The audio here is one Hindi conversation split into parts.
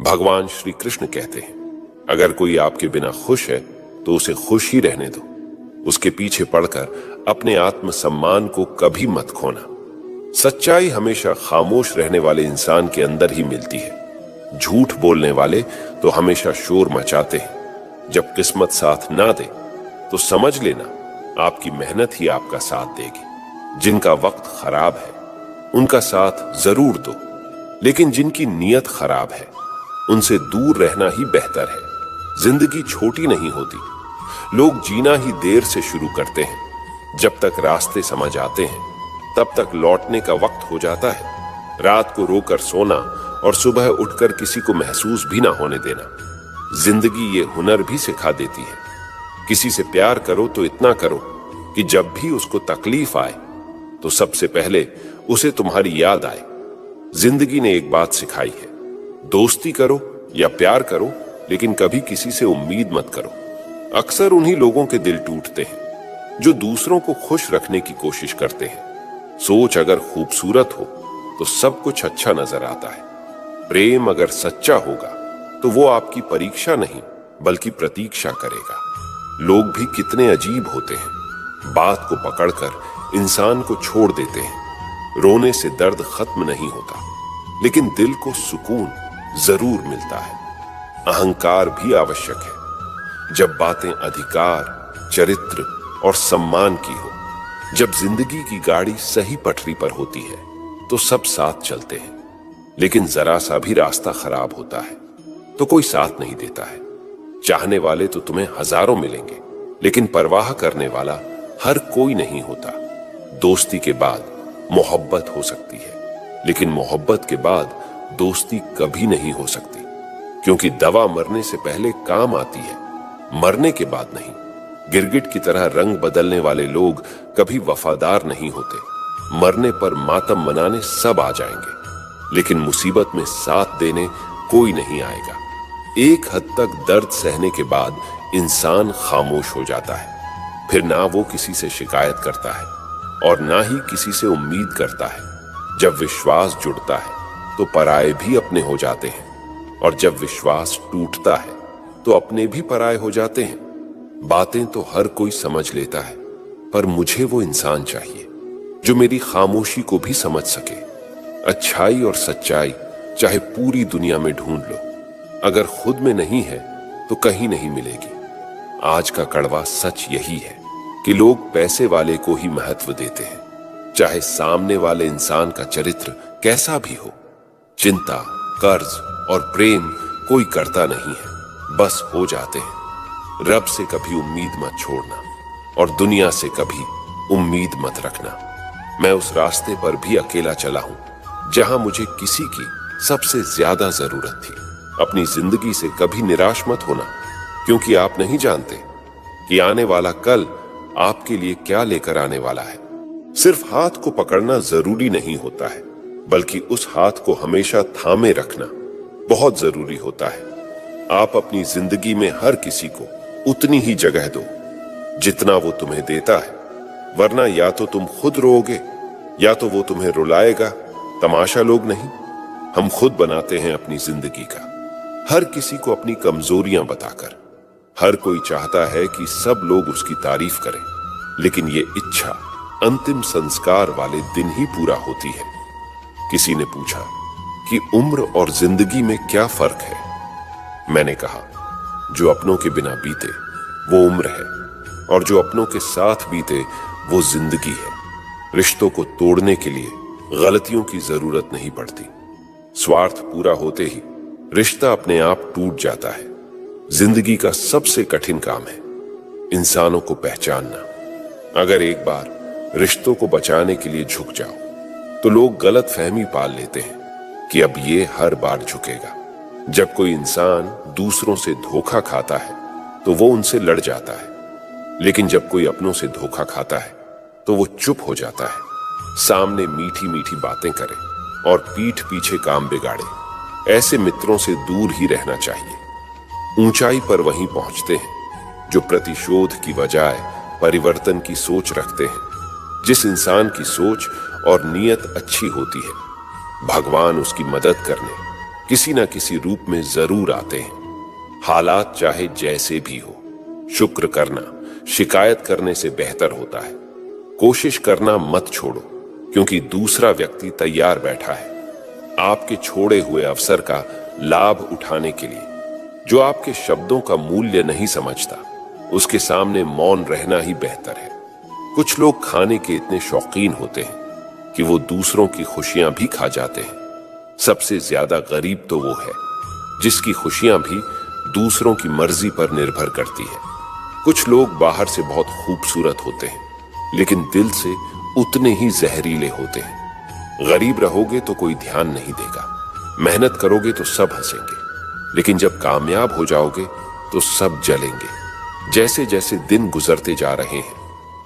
भगवान श्री कृष्ण कहते हैं, अगर कोई आपके बिना खुश है तो उसे खुश ही रहने दो। उसके पीछे पड़कर अपने आत्म सम्मान को कभी मत खोना। सच्चाई हमेशा खामोश रहने वाले इंसान के अंदर ही मिलती है। झूठ बोलने वाले तो हमेशा शोर मचाते हैं। जब किस्मत साथ ना दे तो समझ लेना आपकी मेहनत ही आपका साथ देगी। जिनका वक्त खराब है उनका साथ जरूर दो, लेकिन जिनकी नीयत खराब है उनसे दूर रहना ही बेहतर है। जिंदगी छोटी नहीं होती, लोग जीना ही देर से शुरू करते हैं। जब तक रास्ते समझ आते हैं तब तक लौटने का वक्त हो जाता है। रात को रोकर सोना और सुबह उठकर किसी को महसूस भी ना होने देना। जिंदगी ये हुनर भी सिखा देती है। किसी से प्यार करो तो इतना करो कि जब भी उसको तकलीफ आए तो सबसे पहले उसे तुम्हारी याद आए। जिंदगी ने एक बात सिखाई है, दोस्ती करो या प्यार करो, लेकिन कभी किसी से उम्मीद मत करो। अक्सर उन्हीं लोगों के दिल टूटते हैं जो दूसरों को खुश रखने की कोशिश करते हैं। सोच अगर खूबसूरत हो तो सब कुछ अच्छा नजर आता है। प्रेम अगर सच्चा होगा तो वो आपकी परीक्षा नहीं बल्कि प्रतीक्षा करेगा। लोग भी कितने अजीब होते हैं, बात को पकड़कर इंसान को छोड़ देते हैं। रोने से दर्द खत्म नहीं होता, लेकिन दिल को सुकून जरूर मिलता है। अहंकार भी आवश्यक है जब बातें अधिकार, चरित्र और सम्मान की हो। जब जिंदगी की गाड़ी सही पटरी पर होती है तो सब साथ चलते हैं, लेकिन जरा सा भी रास्ता खराब होता है तो कोई साथ नहीं देता है। चाहने वाले तो तुम्हें हजारों मिलेंगे, लेकिन परवाह करने वाला हर कोई नहीं होता। दोस्ती के बाद मोहब्बत हो सकती है, लेकिन मोहब्बत के बाद दोस्ती कभी नहीं हो सकती, क्योंकि दवा मरने से पहले काम आती है, मरने के बाद नहीं। गिरगिट की तरह रंग बदलने वाले लोग कभी वफादार नहीं होते। मरने पर मातम मनाने सब आ जाएंगे, लेकिन मुसीबत में साथ देने कोई नहीं आएगा। एक हद तक दर्द सहने के बाद इंसान खामोश हो जाता है। फिर ना वो किसी से शिकायत करता है और ना ही किसी से उम्मीद करता है। जब विश्वास जुड़ता है तो पराये भी अपने हो जाते हैं, और जब विश्वास टूटता है तो अपने भी पराये हो जाते हैं। बातें तो हर कोई समझ लेता है, पर मुझे वो इंसान चाहिए जो मेरी खामोशी को भी समझ सके। अच्छाई और सच्चाई चाहे पूरी दुनिया में ढूंढ लो, अगर खुद में नहीं है तो कहीं नहीं मिलेगी। आज का कड़वा सच यही है कि लोग पैसे वाले को ही महत्व देते हैं, चाहे सामने वाले इंसान का चरित्र कैसा भी हो। चिंता, कर्ज और प्रेम कोई करता नहीं है, बस हो जाते हैं। रब से कभी उम्मीद मत छोड़ना और दुनिया से कभी उम्मीद मत रखना। मैं उस रास्ते पर भी अकेला चला हूं जहां मुझे किसी की सबसे ज्यादा जरूरत थी। अपनी जिंदगी से कभी निराश मत होना, क्योंकि आप नहीं जानते कि आने वाला कल आपके लिए क्या लेकर आने वाला है। सिर्फ हाथ को पकड़ना जरूरी नहीं होता है, बल्कि उस हाथ को हमेशा थामे रखना बहुत जरूरी होता है। आप अपनी जिंदगी में हर किसी को उतनी ही जगह दो जितना वो तुम्हें देता है, वरना या तो तुम खुद रोओगे या तो वो तुम्हें रुलाएगा। तमाशा लोग नहीं, हम खुद बनाते हैं अपनी जिंदगी का, हर किसी को अपनी कमजोरियां बताकर। हर कोई चाहता है कि सब लोग उसकी तारीफ करें, लेकिन ये इच्छा अंतिम संस्कार वाले दिन ही पूरा होती है। किसी ने पूछा कि उम्र और जिंदगी में क्या फर्क है। मैंने कहा, जो अपनों के बिना बीते वो उम्र है, और जो अपनों के साथ बीते वो जिंदगी है। रिश्तों को तोड़ने के लिए गलतियों की जरूरत नहीं पड़ती। स्वार्थ पूरा होते ही रिश्ता अपने आप टूट जाता है। जिंदगी का सबसे कठिन काम है इंसानों को पहचानना। अगर एक बार रिश्तों को बचाने के लिए झुक जाओ तो लोग गलत फहमी पाल लेते हैं कि अब ये हर बार झुकेगा। जब कोई इंसान दूसरों से धोखा खाता है तो वो उनसे लड़ जाता है, लेकिन जब कोई अपनों से धोखा खाता है तो वो चुप हो जाता है। सामने मीठी मीठी बातें करे और पीठ पीछे काम बिगाड़े। ऐसे मित्रों से दूर ही रहना चाहिए। ऊंचाई पर वहीं पहुंचते हैं जो प्रतिशोध की बजाय परिवर्तन की सोच रखते हैं। जिस इंसान की सोच और नीयत अच्छी होती है, भगवान उसकी मदद करने किसी ना किसी रूप में जरूर आते हैं। हालात चाहे जैसे भी हो, शुक्र करना शिकायत करने से बेहतर होता है। कोशिश करना मत छोड़ो, क्योंकि दूसरा व्यक्ति तैयार बैठा है आपके छोड़े हुए अवसर का लाभ उठाने के लिए। जो आपके शब्दों का मूल्य नहीं समझता, उसके सामने मौन रहना ही बेहतर है। कुछ लोग खाने के इतने शौकीन होते हैं कि वो दूसरों की खुशियां भी खा जाते हैं। सबसे ज्यादा गरीब तो वो है जिसकी खुशियां भी दूसरों की मर्जी पर निर्भर करती है। कुछ लोग बाहर से बहुत खूबसूरत होते हैं, लेकिन दिल से उतने ही जहरीले होते हैं। गरीब रहोगे तो कोई ध्यान नहीं देगा, मेहनत करोगे तो सब हंसेंगे, लेकिन जब कामयाब हो जाओगे तो सब जलेंगे। जैसे जैसे दिन गुजरते जा रहे हैं,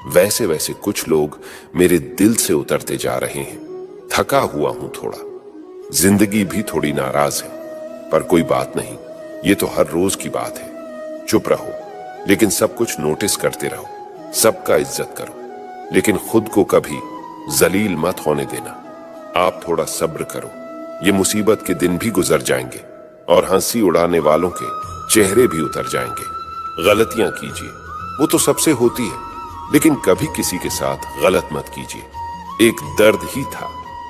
वैसे वैसे कुछ लोग मेरे दिल से उतरते जा रहे हैं। थका हुआ हूं थोड़ा, जिंदगी भी थोड़ी नाराज है, पर कोई बात नहीं, ये तो हर रोज की बात है। चुप रहो, लेकिन सब कुछ नोटिस करते रहो। सबका इज्जत करो, लेकिन खुद को कभी जलील मत होने देना। आप थोड़ा सब्र करो, ये मुसीबत के दिन भी गुजर जाएंगे और हंसी उड़ाने वालों के चेहरे भी उतर जाएंगे। गलतियां कीजिए, वो तो सबसे होती है, लेकिन कभी किसी के साथ गलत मत कीजिए। एक दर्द ही था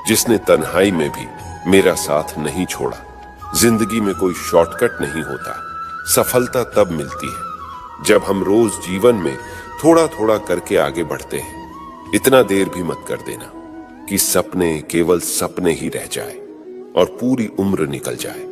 जिसने तन्हाई में भी मेरा साथ नहीं छोड़ा। जिंदगी में कोई शॉर्टकट नहीं होता, सफलता तब मिलती है जब हम रोज जीवन में थोड़ा थोड़ा करके आगे बढ़ते हैं। इतना देर भी मत कर देना कि सपने केवल सपने ही रह जाए और पूरी उम्र निकल जाए।